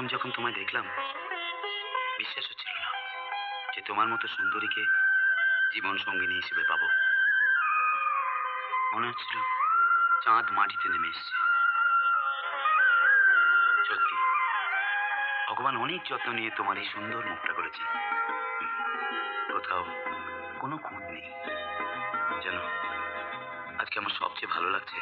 প্রথম যখন তোমায় দেখলাম বিশ্বাস হচ্ছিল না যে তোমার মতো সুন্দরীকে জীবন সঙ্গিনী হিসেবে পাবো। মনে হচ্ছিল চাঁদ মাটিতে নেমে এসছে। সত্যি ভগবান অনেক যত্ন নিয়ে তোমার এই সুন্দর মুখটা করেছেন। কোথাও কোনো খুঁত নেই। যেন আজকে আমার সবচেয়ে ভালো লাগছে,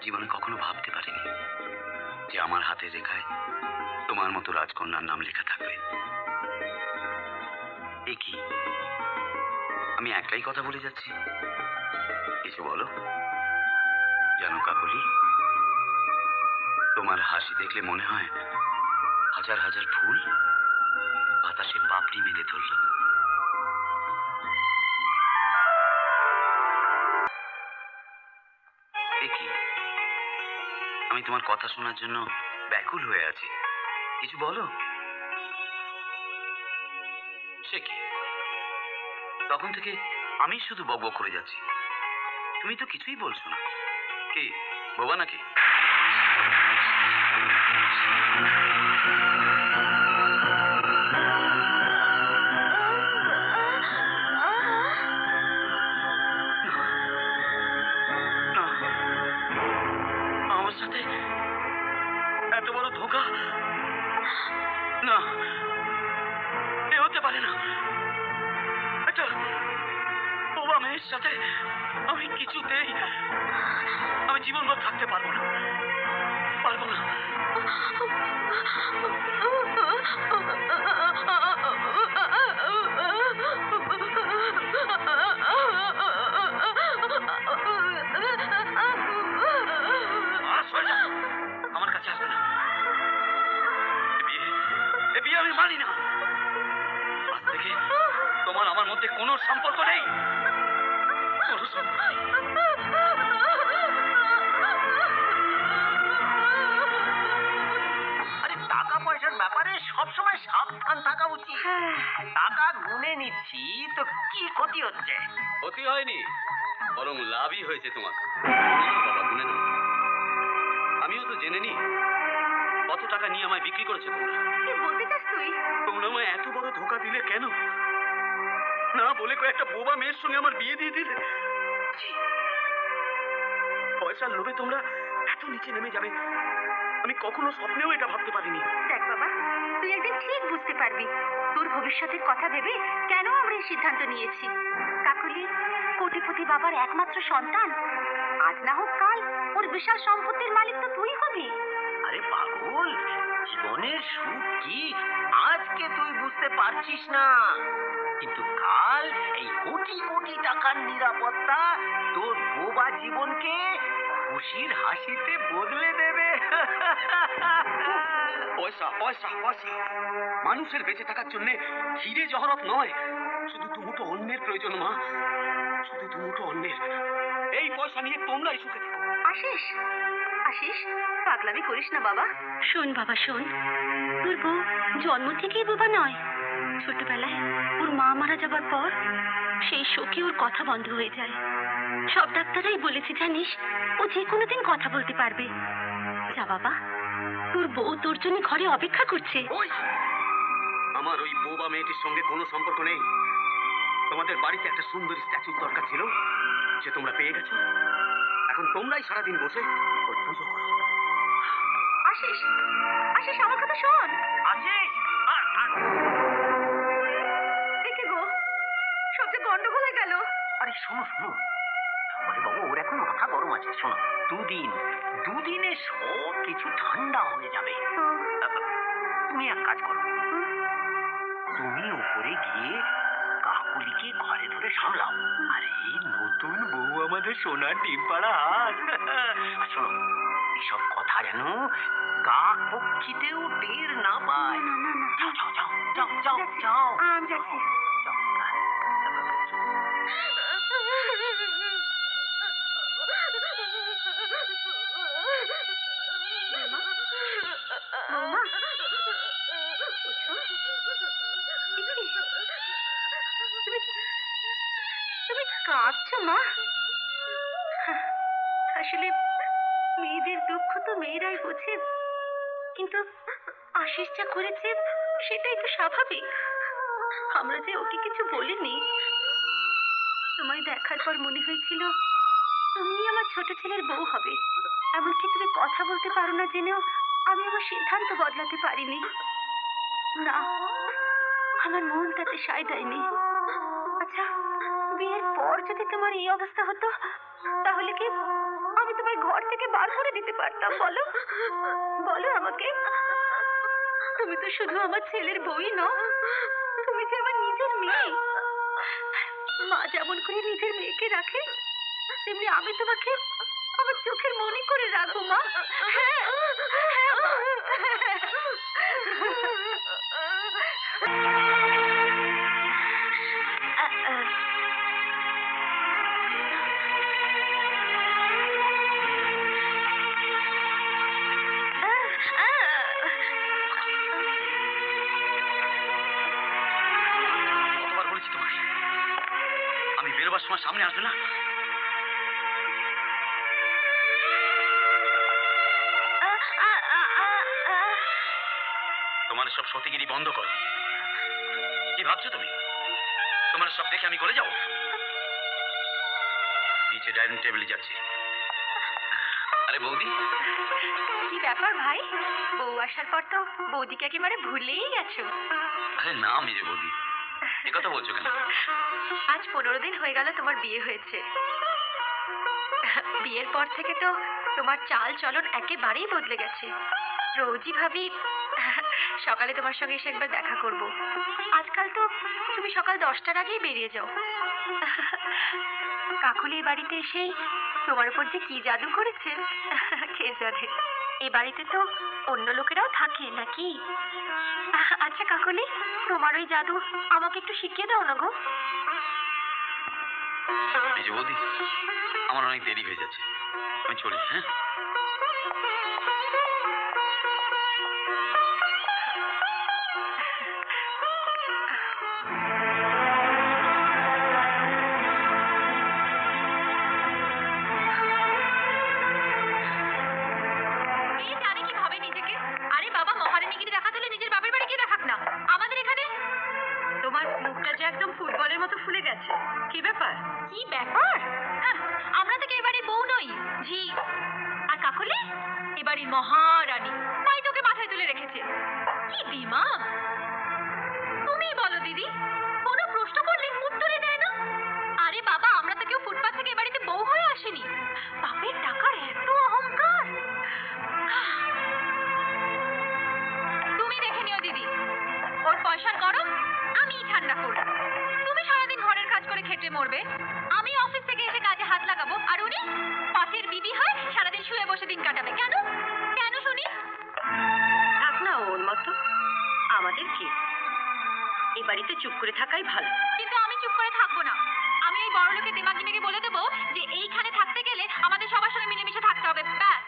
জীবনে কখনো ভাবতে পারিনি যে আমার হাতের রেখায় তোমার মতো রাজকন্যার নাম লেখা থাকবে। এ কি, আমি একলাই কথা বলে যাচ্ছি? কিছু বলো। জানো কাকলি, তোমার হাসি দেখলে মনে হয় হাজার হাজার ফুল বাতাসে পাপড়ি মেলে ধরল। এ কি, আমি তোমার কথা শোনার জন্য ব্যাকুল হয়ে আছি। কিছু বলো। সে কি, তখন থেকে আমি শুধু বকবক করে যাচ্ছি, তুমি তো কিছুই বলছো না। কি বোবা নাকি? না, আমার সাথে এত বড় ধোঁকা না, এ হতে পারে না। একটা বোবা মেয়ের সাথে আমি কিছুতেই, আমি জীবনভর থাকতে পারবো না, পারবো না। আমার কাছে আসবে না, এ বিয়ে আমি মানি না। আজ থেকে তোমার আমার মধ্যে কোনো সম্পর্ক নেই, কোনো সম্পর্ক নেই। আরে টাকা পয়সার ব্যাপারে সবসময় সাবধান থাকা উচিত। টাকা গুনে নিচ্ছি তো কি ক্ষতি হচ্ছে? ক্ষতি হয়নি, বরং লাভই হয়েছে তোমার। বাবা গুনে না, আমিও তো জেনে নি কত টাকা নিয়ে আমায় বিক্রি করেছে তোমরা। কি বলতে চাস তুই? তোমরা আমায় এত বড় ধোঁকা দিলে কেন? না বলে কয়েকটা বোবা মেয়ের সঙ্গে আমার বিয়ে দিয়ে দিলে। পয়সার লোভে তোমরা এত নিচে নেমে যাবে আমি কখনো স্বপ্নেও এটা ভাবতে পারিনি। দেখ বাবা, তুই একদিন ঠিক বুঝতে পারবি তোর ভবিষ্যতের কথা ভেবে কেন আমরা এই সিদ্ধান্ত নিয়েছি। কাকলি কোটিপতি বাবার একমাত্র সন্তান, আজ না হোক কাল ওর বিশাল সম্পত্তির মালিক তো তুই হবি। আরে পাগল, জীবনের সুখ কি আজকে তুই বুঝতে পারছিস না, কিন্তু কাল এই কোটি কোটি টাকার নিরাপত্তা তোর বোবা জীবনকে খুশির হাসিতে বদলে দেবে। পয়সা পয়সা পয়সা, মানুষের বেঁচে থাকার জন্য হিরে জহরত নয়, শুধু দুমুঠো অন্যের প্রয়োজন মা, শুধু দুমুঠো অন্যের। এই পয়সা নিয়ে তোমরাই সুখে থেকো। আশিস, আশিস, পাগলামি করিস না বাবা। শোন বাবা শোন, তোর বউ জন্ম থেকেই বোবা নয়। ছোটবেলায় ওর মা মারা যাবার পর সেই শোকে ওর কথা বন্ধ হয়ে যায়। সব ডাক্তাররাই বলেছে জানিস, ও যে কোনো দিন কথা বলতে পারবে। যা বাবা, তোর বউ তোর জন্য ঘরে অপেক্ষা করছে। ওই আমার ওই বোবা মেয়েটির সঙ্গে কোনো সম্পর্ক নেই। তোমাদের বাড়িতে একটা সুন্দর স্ট্যাচুর দরকার ছিল, সে তোমরা পেয়ে গেছো। এখন তোমরাই সারাদিন বসে ওর পুজো করো। আশিস, আশিস আমার কথা শোন। আশিস, দেখে গো, সব যে গন্ডগোল হয়ে গেল। আরে শোনো শোনো, আরে বাবু ওর এখন মাথা গরম আছে। শোনো, দুদিনে সব কিছু ঠান্ডা হয়ে যাবে। তুমি এক কাজ করো, তুমি উপরে গিয়ে কাকুলিকে ঘরে ধরে সামলাও। আরে নতুন বউ আমাদের সোনার ডিম পাড়া হাঁস। আর শোনো, এসব কথা যেন কাক পক্ষীতেও টের না পায়। না না না, যাও যাও যাও যাও যাও যাও, আমি যাচ্ছি। যাও। বৌমা, ওঠো। তুমি তুমি কাঁদছো মা? আসলে মেয়েদের দুঃখ তো মেয়েরাই বোঝে। কিন্তু আশিস যা করেছে সেটাই তো স্বাভাবিক। আমরা যে ওকে কিছু বলিনি। তোমায় দেখার পর মনে হয়েছিল তুমি আমার ছোট ছেলের বউ হবে। এমনকি তুমি কথা বলতে পারো না জেনেও আমি আমার সিদ্ধান্ত বদলাতে পারিনি। না, আমার মন তাতে সায় দেয়নি। আচ্ছা, বিয়ের পর যদি তোমার এই অবস্থা হতো তাহলে কি আমি তোমায় ঘর থেকে বার করে দিতে পারতাম? বলো বলো আমাকে। তুমি তো শুধু আমার ছেলের বউই নও, তুমি যে আমার নিজের মেয়ে। মা যেমন করে নিজের মেয়েকে রাখে তেমনি আমি তোমাকে আমার চোখের মনি করে রাখবো মা। হ্যাঁ, হ্যাঁ, মা। কতবার বলেছি তোমাকে আমি বেরোবার সময় সামনে আসবে না? তোমার সব সতীগিরি বন্ধ করো। কি ভাবছো তুমি? তোমার সব দেখে আমি গলে যাবো? নিচে ডাইনিং টেবিলে যাচ্ছি। আরে বৌদি, কি ব্যাপার ভাই? বউ আসার পর তো বৌদিকে একেবারে ভুলেই গেছো। আরে না মেজে বৌদি, এ কথা বলছো কেন? আজ 15 দিন হয়ে গেল তোমার বিয়ে হয়েছে। বিয়ের পর থেকে তো তোমার চাল চলন একেবারেই বদলে গেছে। রোজই ভাবি সকালে তোমার সঙ্গে এসে একবার দেখা করব। আজকাল তো তুমি সকাল 10টার আগেই বেরিয়ে যাও। কাকুলি এই বাড়িতে এসেই তোমার উপর যে কি জাদু করেছে কে জানে। এ বাড়িতে তো অন্য লোকেরাও থাকে নাকি? আচ্ছা কাকুলি, তোমার ওই জাদু আমাকে একটু শিখিয়ে দাও না গো। মেজে বৌদি, আমার অনেক দেরি হয়ে যাচ্ছে, আমি চলি। হ্যাঁ, কে জানে কি ভাবে নিজেকে। আরে বাবা, মহারানীগিরি দেখাতে হলে নিজের বাপের বাড়ি গিয়ে দেখাক না, আমাদের এখানে। তোমার মুখটা যে একদম ফুটবলের মতো ফুলে গেছে। কি ব্যাপার? কি ব্যাপার? হ্যাঁ, আমরা তো এবারে বউ নই ঝি। আর কাকুলি এবারে মহারানী। তাই তোকে মাথায় তুলে রেখেছে। কি দিমাগ! তুমি বলো দিদি, কোনো প্রশ্ন করলে উত্তরে দেয় না। আরে বাবা, আমরা তো কেউ ফুটপাত থেকে এ বাড়িতে বউ হয়ে আসেনি। বাপের টাকার এত অহংকার! তুমি দেখে নিও দিদি, ওর পয়সার গরম আমিই ঠান্ডা করব। তুমি সারাদিন ঘরের কাজ করে খেটে মরবে, আমি অফিস থেকে এসে কাজে হাত লাগাবো, আর উনি পাশের বিবি হয় সারাদিন শুয়ে বসে দিন কাটাবে। কেন কেন শুনি? থাক না ওর মতো, আমাদের কি? এই বাড়িতে চুপ করে থাকাই ভালো। কিন্তু আমি চুপ করে থাকবো না। আমি ওই বড় লোকের দিমাগি মেয়েকে বলে দেবো যে এইখানে থাকতে গেলে আমাদের সবার সঙ্গে মিলেমিশে থাকতে হবে, ব্যাস।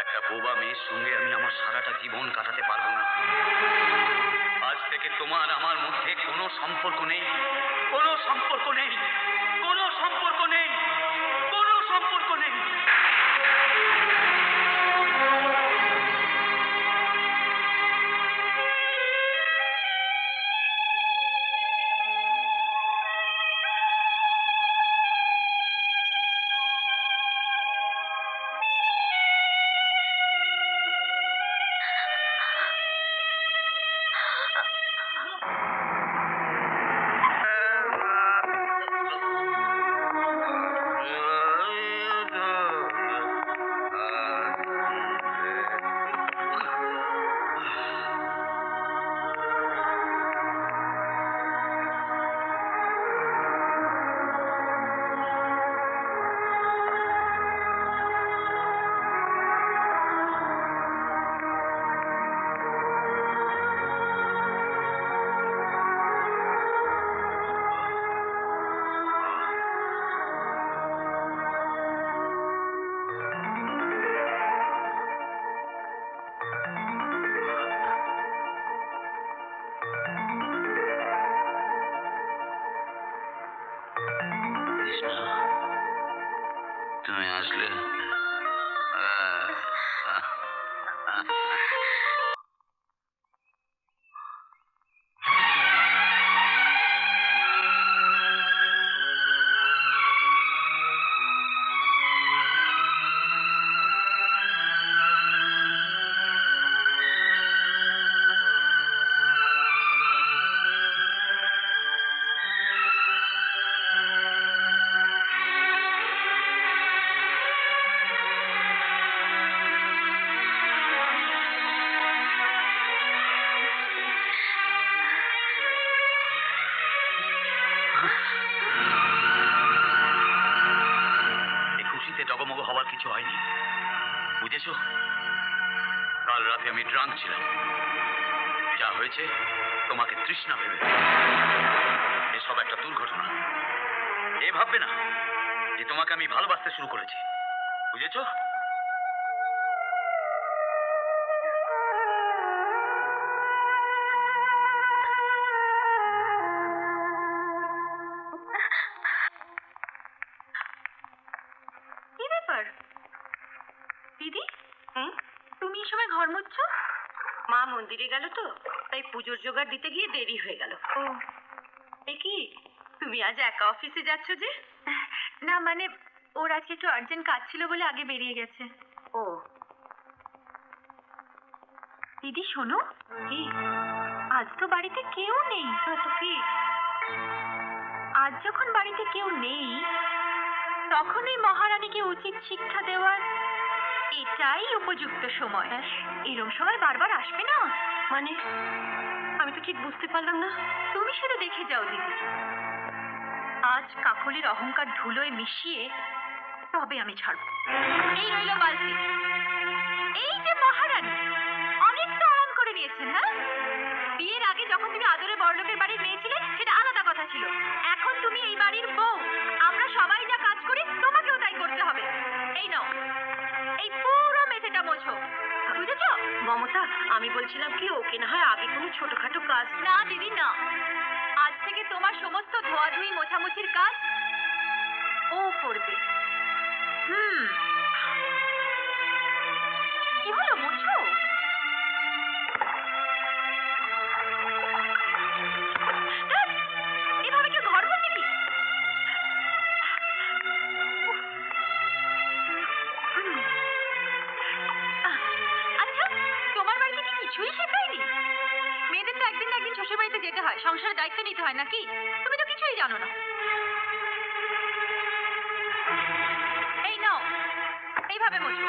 একটা বোবা মেয়ের সঙ্গে আমি আমার সারাটা জীবন কাটাতে পারবো না। আজ থেকে তোমার আমার মধ্যে কোনো সম্পর্ক নেই, কোনো সম্পর্ক নেই, কোনো সম্পর্ক নেই, কোনো সম্পর্ক নেই। বুঝেছো, কাল রাতে আমি ড্রাঙ্ক ছিলাম। যা হয়েছে তোমাকে তৃষ্ণা ভেবে। এসব একটা দুর্ঘটনা। এ ভাববে না যে তোমাকে আমি ভালোবাসতে শুরু করেছি, বুঝেছো? কি ব্যাপার দিদি? তুমি এই সময় ঘর মুছছো? মা মন্দিরে গেল তো, তাই পুজোর জোগাড় দিতে গিয়ে দেরি হয়ে গেল। ও, এ কি তুমি আজ একা অফিসে যাচ্ছ যে? না মানে ওর আজকে একটু আর্জেন্ট কাজ ছিল বলে আগে বেরিয়ে গেছে। ও দিদি শোনো, কি আজ তো বাড়িতে কেউ নেই। তো কি, আজ যখন বাড়িতে কেউ নেই তখন এই মহারানীকে উচিত শিক্ষা দেওয়ার এটাই উপযুক্ত সময়। এরম সময় বারবার আসবে না মানে? আমি তো ঠিক বুঝতে পারলাম না। তুমি শুধু দেখে যাও দিদি, আজ কাকলির অহংকার ধুলোয় মিশিয়ে তবে আমি ছাড়বো। এই রইল বালতি। এই যে মহারানী, অনেক তো আরাম করে নিয়েছেন। হ্যাঁ, বিয়ের আগে যখন তুমি আদরে বড়লোকের বাড়ির মেয়ে ছিলে সেটা আলাদা কথা ছিল। এখন তুমি এই বাড়ির বউ। আমরা সবাই যা কাজ করি তোমাকেও তাই করতে হবে। এই নাও, এই পুরো মেঝেটা মোছো, বুঝেছো? মমতা, আমি বলছিলাম কি ওকে না হয় আগে কোনো ছোটখাটো কাজ। না দিদি না, আজ থেকে তোমার সমস্ত ধোয়াধুয়ি মোছামুছির কাজ ও করবে। কি হলো, মোছো? এভাবে কেউ ঘর বসে কি? আচ্ছা, তোমার বাড়িতে কি কিছুই শেখায়নি? মেয়েদের তো একদিন না একদিন শ্বশুর বাড়িতে যেতে হয়, সংসারের দায়িত্ব নিতে হয় নাকি? তুমি তো কিছুই জানো না। এই নাও, এইভাবে মোছো।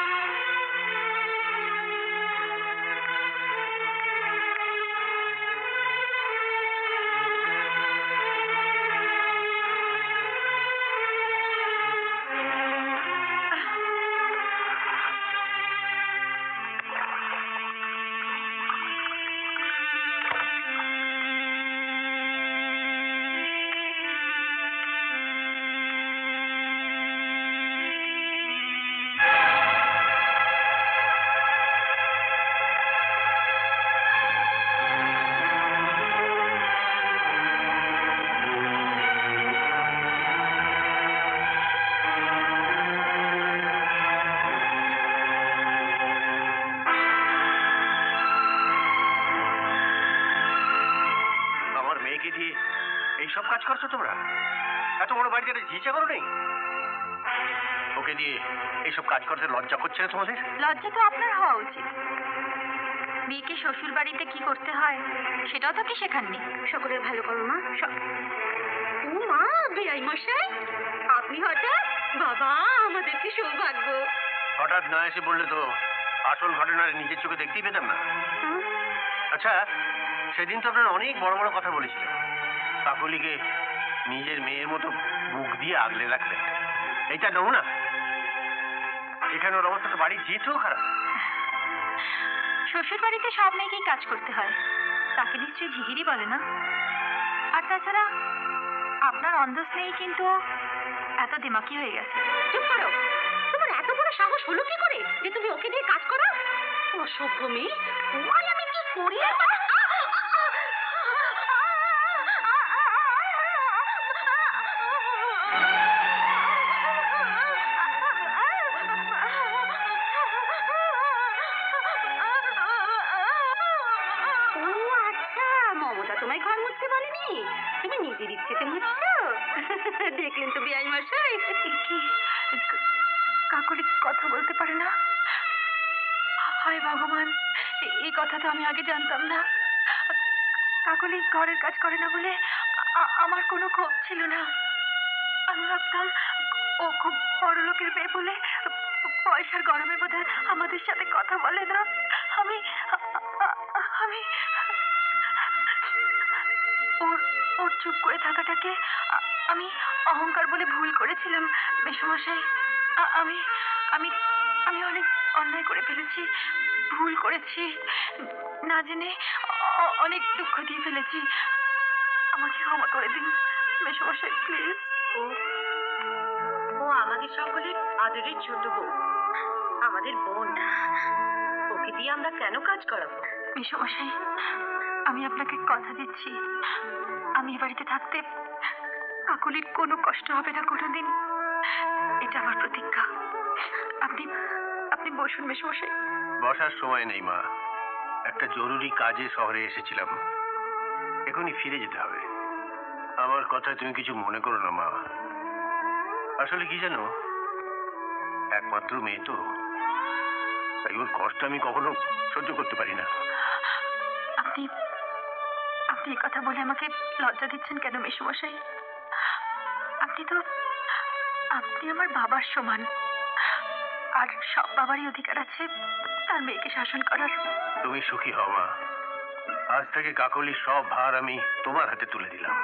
আমার মেয়েকে দিয়ে এইসব কাজ করছো তোমরা? এত বড় বাড়িতে একটা ঝিঝে করো নেই? ওকে দিয়ে এইসব কাজ করতে লজ্জা করছে না তোমাদের? লজ্জা তো আপনার হওয়া উচিত। মেয়েকে শ্বশুর বাড়িতে কি করতে হয় সেটাও তো আপনি শেখাননি। সকলের ভালো করো মা। ও মা, বেআই মশাই আপনি হঠাৎ? বাবা, আমাদের কি সৌভাগ্য। হঠাৎ না এসে বললে তো আসল ঘটনা নিজের চোখে দেখতেই পেতাম না। আচ্ছা, সেদিন তো আপনারা অনেক বড় বড় কথা বলেছিলেন। কাকলিকে নিজের মেয়ের মতো বুক দিয়ে আগলে রাখবেন, এইটা নমুনা। এখানে ওর অবস্থা তো বাড়ি যেতেও খারাপ। শ্বশুর বাড়িতে সব মেয়েকেই কাজ করতে হয়, তাকে নিশ্চয়ই ঝিঝিরি বলে না? আর তাছাড়া আপনার অন্ধ স্নেহী কিন্তু এত দিমাকি হয়ে গেছে। চুপ করো, তোমার এত বড় সাহস হলো কি করে যে তুমি ওকে দিয়ে কাজ করো? অসভ্য মেয়ে, ওই আমি কি করি? ও আচ্ছা, মমতা তোমায় ঘর মুছতে বলেনি, তুমি নিজের ইচ্ছেতে মুছছো। দেখলেন তো বিআই মশাই, কি কাকলি কথা বলতে পারে না? হায় ভগবান, এই কথা তো আমি আগে জানতাম না। কাকলি ঘরের কাজ করে না বলে আমার কোনো ক্ষোভ ছিল না। আমি ভাবতাম ও খুব বড় লোকের মেয়ে বলে পয়সার গরমে বোধহয় আমাদের সাথে কথা বলে না। আমি আমি ওর ওর চুপ করে থাকাটাকে আমি অহংকার বলে ভুল করেছিলাম মেসমশাই। আমি আমি আমি অনেক অন্যায় করে ফেলেছি, ভুল করেছি, না জেনে অনেক দুঃখ দিয়ে ফেলেছি। আমাকে ক্ষমা করে দিন মেসোমশাই, প্লিজ। ও ও আমাদের সকলের আদরের ছোট বউ, আমাদের বোন। ওকে দিয়ে আমরা কেন কাজ করাবো? মেসোমশাই, আমি আপনাকে কথা দিচ্ছি, আমি এ বাড়িতে থাকতে কাকলির কোনো কষ্ট হবে না কোনোদিন। এটা আমার প্রতিজ্ঞা। আপনি আপনি বসুন মেসোমশাই। বসার সময় নেই মা, একটা জরুরি কাজে শহরে এসেছিলাম, এখনই ফিরে যেতে হবে। আমার কথায় তুমি কিছু মনে করো না মা। আসলে কি জানো, একমাত্র মেয়ে তো, তাই ওর কষ্ট আমি কখনো সহ্য করতে পারি না। আপনি আপনি এই কথা বলে আমাকে লজ্জা দিচ্ছেন কেন মেসোমশাই? আপনি আমার বাবার সমান, আর সব বাবারই অধিকার আছে তার মেয়েকে শাসন করার। তুমি সুখী হও মা, আজ থেকে কাকলির সব ভার আমি তোমার হাতে তুলে দিলাম।